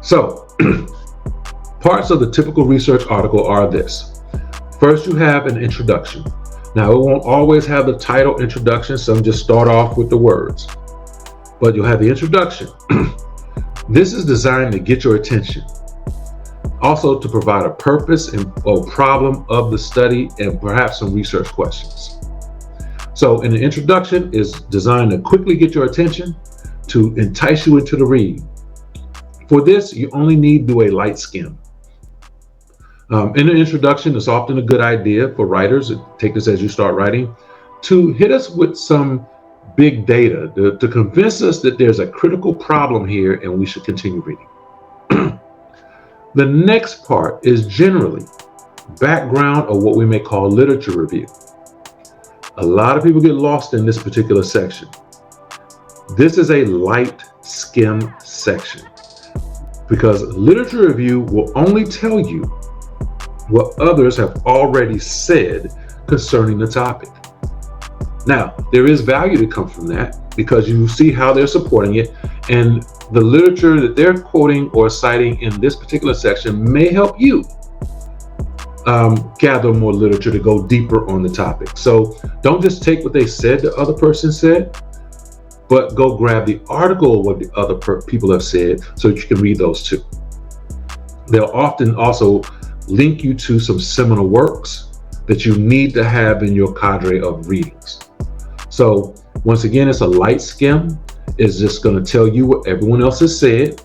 So parts of the typical research article are this. First, you have an introduction. Now, it won't always have the title introduction. Some just start off with the words, but you'll have the introduction. This is designed to get your attention. Also to provide a purpose or problem of the study and perhaps some research questions. So in the introduction is designed to quickly get your attention, to entice you into the read. For this, you only need to do a light skim. In the introduction, it's often a good idea for writers, take this as you start writing, to hit us with some big data to convince us that there's a critical problem here and we should continue reading. The next part is generally background or what we may call literature review. A lot of people get lost in this particular section. This is a light skim section because literature review will only tell you what others have already said concerning the topic. Now, there is value to come from that because you see how they're supporting it, and the literature that they're quoting or citing in this particular section may help you gather more literature to go deeper on the topic. So don't just take what they said the other person said, but go grab the article of what the other people have said so that you can read those too. They'll often also link you to some seminal works that you need to have in your cadre of readings. So once again, it's a light skim. It's just going to tell you what everyone else has said.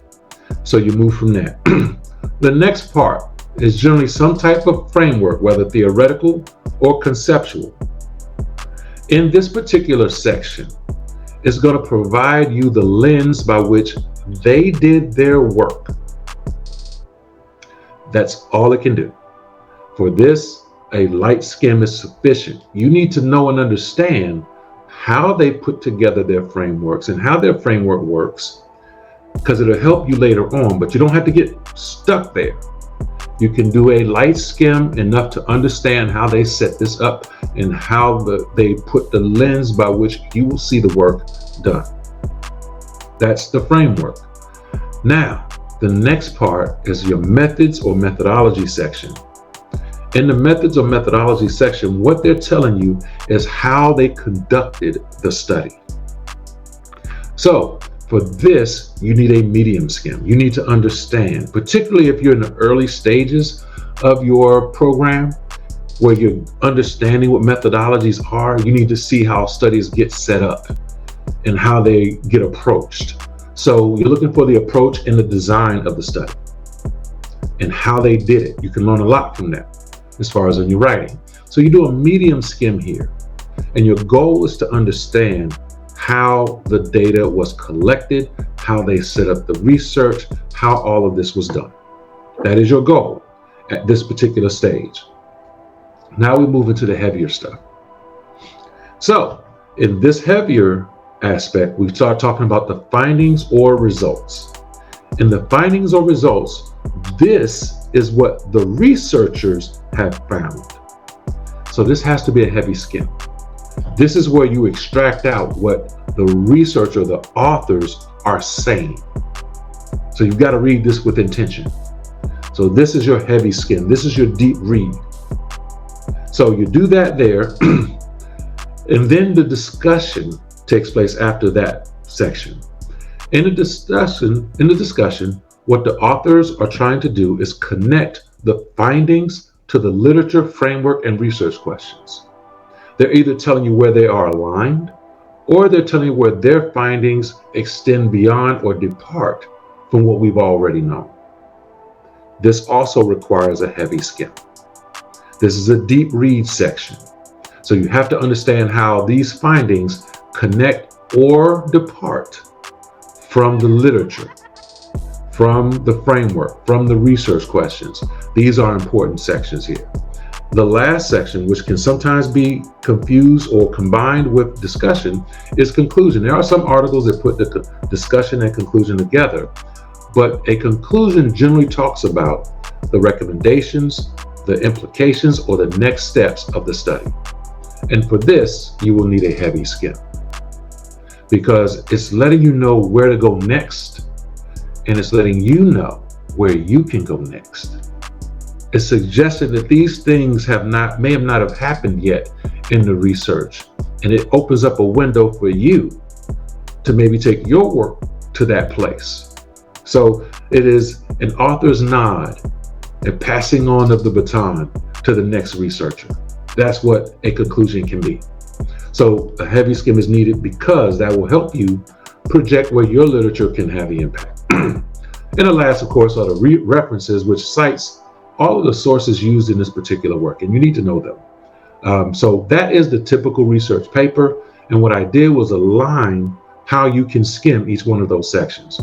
So you move from there. The next part is generally some type of framework, whether theoretical or conceptual. In this particular section, it's going to provide you the lens by which they did their work. That's all it can do. For this, a light skim is sufficient. You need to know and understand how they put together their frameworks and how their framework works, because it'll help you later on, but you don't have to get stuck there. You can do a light skim enough to understand how they set this up and how they put the lens by which you will see the work done. That's the framework. Now, the next part is your methods or methodology section. In the methods or methodology section, what they're telling you is how they conducted the study. So for this, you need a medium skim. You need to understand, particularly if you're in the early stages of your program, where you're understanding what methodologies are, you need to see how studies get set up and how they get approached. So you're looking for the approach and the design of the study and how they did it. You can learn a lot from that as far as in your writing. So you do a medium skim here, and your goal is to understand how the data was collected, how they set up the research, how all of this was done. That is your goal at this particular stage. Now we move into the heavier stuff. So in this heavier aspect, we start talking about the findings or results. In the findings or results, this is what the researchers have found. So this has to be a heavy skim. This is where you extract out what the researcher, the authors are saying. So you've got to read this with intention. So this is your heavy skim. This is your deep read. So you do that there, and then the discussion takes place after that section. In the discussion, what the authors are trying to do is connect the findings to the literature, framework, and research questions. They're either telling you where they are aligned, or they're telling you where their findings extend beyond or depart from what we've already known. This also requires a heavy skim. This is a deep read section. So you have to understand how these findings connect or depart from the literature, from the framework, from the research questions. These are important sections here. The last section, which can sometimes be confused or combined with discussion, is conclusion. There are some articles that put the discussion and conclusion together, but a conclusion generally talks about the recommendations, the implications, or the next steps of the study. And for this, you will need a heavy skim, because it's letting you know where to go next, and it's letting you know where you can go next. It suggested that these things may not have happened yet in the research, and it opens up a window for you to maybe take your work to that place. So it is an author's nod and passing on of the baton to the next researcher. That's what a conclusion can be. So a heavy skim is needed because that will help you project where your literature can have an impact. And the last, of course, are the references, which cites all of the sources used in this particular work, and you need to know them. So that is the typical research paper. And what I did was align how you can skim each one of those sections.